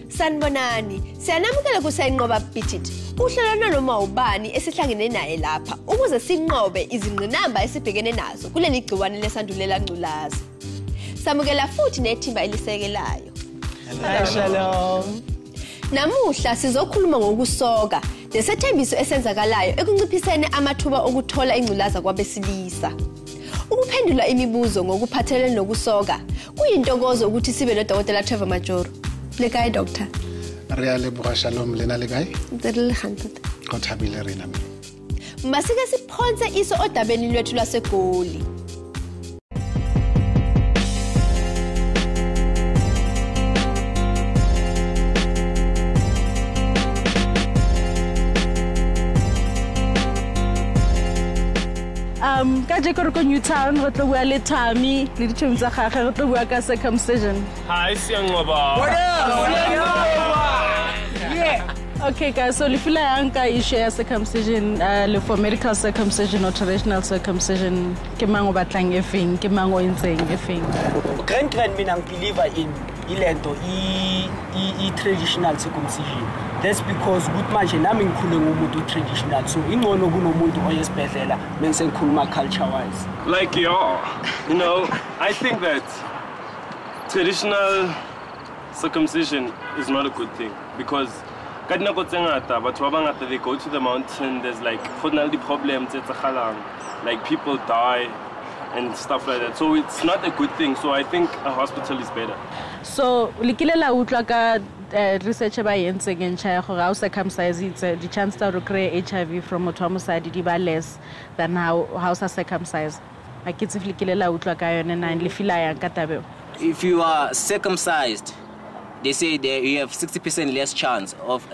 Sanibonani, siyanamukela kuSayinqoba Bichit. Uhlelo noma ubani esihlangene naye lapha ukuze sinqobe izingqinamba esibhekene nazo kuleli gciwane lesandulela ngculazi. Samukela futhi nethimba elisekelayo. Shalom. Namuhla sizokhuluma ngokusoka, lesethembiso esenzakalayo ekunciphiseni amathuba okuthola ingculaza kwabesilisa. Ukuphendula imibuzo ngokuphathelene nokusoka kuyintokozo ukuthi sibe noDokotela Trevor Majoro. Le kae doctor? Reale buga shalom lena le kae? Ntsele khantot. Khothabile rena. Masike siphonse iso odabeni lwethu lwaseGoli. Kaje ko re ko Newtown go tlo bua le Thami le ditšhomi tsa gagwe go tlo bua ka circumcision. Hi Siyangqoba. Yeah. Okay guys, so le fila yang ka issue ya circumcision le for medical circumcision or traditional circumcision ke mang o batlang efeng ke mang o entseng efeng. Grand mina believer in ilento I traditional circumcision. That's because good manje nami ngikhule ngomuntu traditional, so ingcono kunomuntu oyesibhedlela mense ngikhuluma culture wise. Like you know, I think that traditional circumcision is not a good thing because they go to the mountain, there's like problems, like people die and stuff like that. So it's not a good thing. So I think a hospital is better. So likilela utlwa ka research ba yentseng ntsha go ga o circumcise the chance to create HIV from motho di ba less than how circumcise. I kitse likilela utlwa ka yone na le fila yang ka tabeo. If you are circumcised, they say that you have 60% less chance of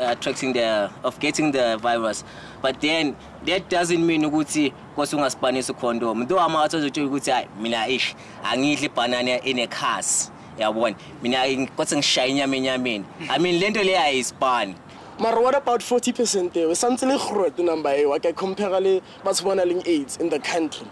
getting the virus. But then that doesn't mean ukuthi because ungaspanisa condom. Though I'm out to ukuthi mina ish angidli banana in a cast. Yabona mina ngikothe ngishaya inyama. I mean lento le ayispan. But what about 40% there? Something like growth number I can compare le batho bona le AIDS in the country.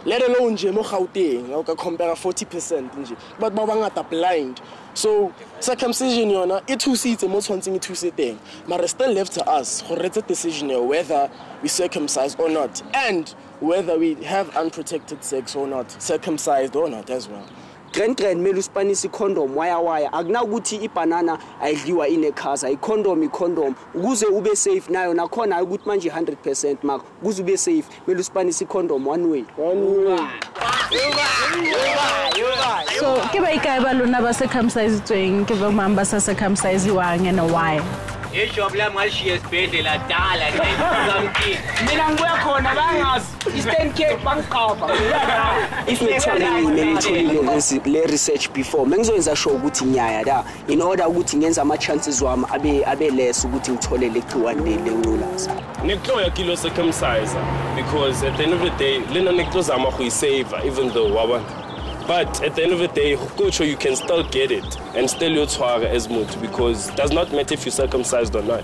Let alone nje mo Gauteng o ka compare 40% nje. But ba bangata blind. So circumcision yona it thusitse mo tshwantseng e thuse teng. But it's still left to us to make a decision whether we circumcise or not and whether we have unprotected sex or not, circumcised or not as well. Grand melu spanisi condom waya akuna ukuthi ibanana ayidliwa inekhaza condom ukuze ube safe nayo nakhona ukuthi manje 100% mark ukuze ube safe melu spanisi condom one way. So ke ba ikae ba lona ba circumcise tsweng ke ba mamba sa circumcise wang and why? Job la manje esibhedlela dala ngisamki. Mina ngibuya khona bangazi Eastern Cape bangiqapha. If you tell me le research before mengizoyenza sure ukuthi nyaya da in order ukuthi ngenza ama chances wami abe less ukuthi ngithole le gciwane lengculaza. Ngikloya kilo circumcise because at the end of the day lena ngikuzama go save even though wawa. But at the end of the day, you can still get it and still your tshwara as much because it does not matter if you're circumcised or not.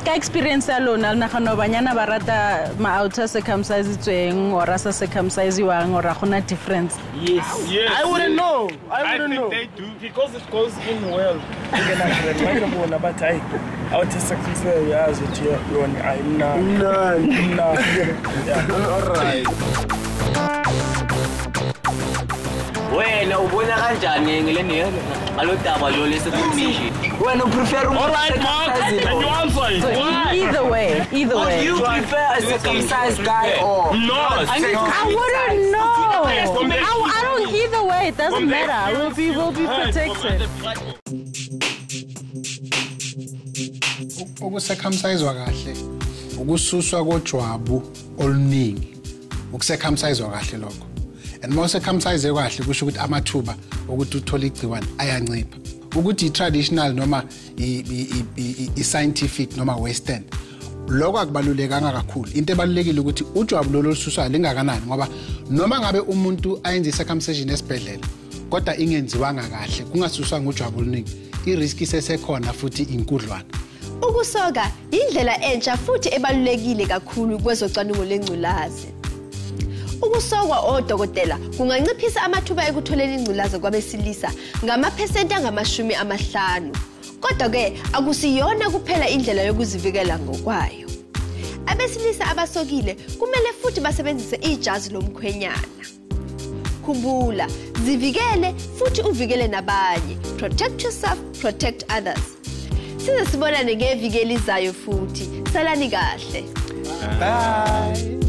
Ka experience alone na gano banyana ba rata ma outer circumcise tsweng or asa circumcise wang or gona difference. Yes. I wouldn't know. I think they do because it goes in well. But outer circumcision yazi ukuthi yona ayina. All right. Wena ubona kanjani ngileni ngalodaba lo lesecircumcision? Wena prefer all right, Mark, and you answer it. Either way. Do you prefer a circumcised guy or no? I wouldn't know. I don't either way. It doesn't matter. We'll be protected. Ukucircumcise kahle ukususwa kojwabu oluningi ukucircumcise kahle lokho. And most circumcise kahle kusho ukuthi amathuba ukuthi uthole igciwane ayancipha. Ukuthi traditional noma I scientific noma western lokho akubalulekanga kakhulu. Into ebalulekile ukuthi ujwabu lolo lususwa lingakanani ngoba noma ngabe umuntu ayenza circumcision esibhedlela kodwa ingenziwanga kahle kungasuswa ngojwabu oluningi. I risk isesekhona futhi inkudlwana. Ukusoka indlela entsha futhi ebalulekile kakhulu kwezocwaningo lengculazi. Ukusokwa odokotela kunganciphisa amathuba ekutholeni ingculazi kwabesilisa ngamaphesenti angama-50. Kodwa ke akusiyona kuphela indlela yokuzivikela ngokwayo. Abesilisa abasokile kumele futhi basebenzise ijazi lomkhwenyana. Khumbula, zivikele futhi uvikele nabanye. Protect yourself, protect others. Size sibonane ngeviki elizayo futhi. Salani kahle. Bye.